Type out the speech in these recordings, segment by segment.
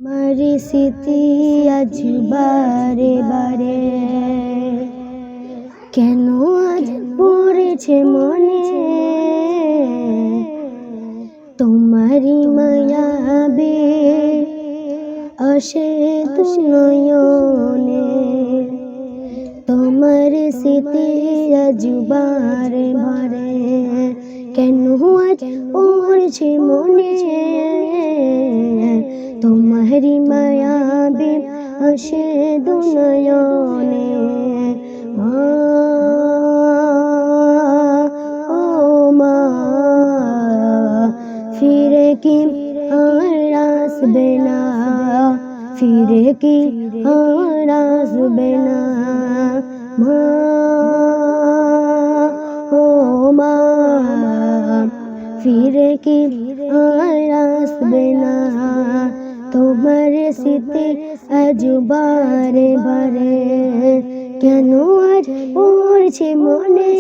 মারি স্মৃতি আজ বারে বারে কেন আজ পড়েছে মনে, তোমারি মায়াবে আসে তু নয়নে। তোমার স্মৃতি আজ বারে বারে কেন আজ পড়েছে মনে, তোমারি মায়াবে আসে দু নয়নে। ও মা ফিরে কি আর আসবে না, ফিরে কি আর আসবে না মা। ও মা ফিরে কি আর আসবে না, তোমার স্মৃতি আজ বারে বারে কেন আজ পড়ছে মনে,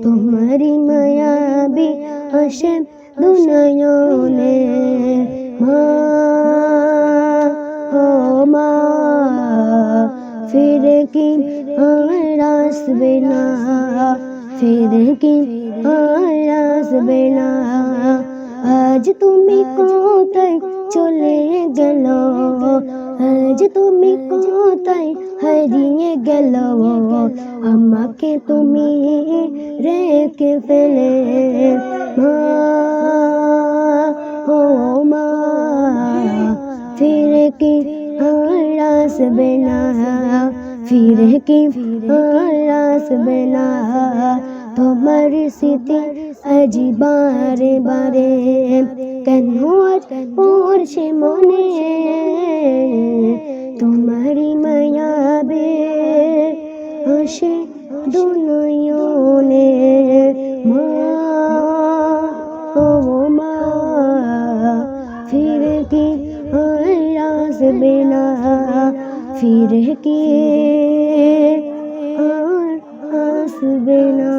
তোমারি মায়াবী আসে দু নয়নে। মা ও মা ফিরে কি আর আসবে না, ফিরে কি আর আসবে না। আজ তুমি কোথায় চলে গেল, আজ তুমি কোথায় হারিয়ে গেল, আমাকে তুমি রেখে ফেলে। মা ও মা ফিরে কি আর আসবে না, ফিরে কি আর আসবে না, তোমার স্মৃতি আজ বারে বারে কেন আজ পড়ছে মনে, তোমারি মায়াবে আসে দু নয়নে। মা ও মা ফিরে কি আর আসবে না, ফিরে কি আর আসবে না।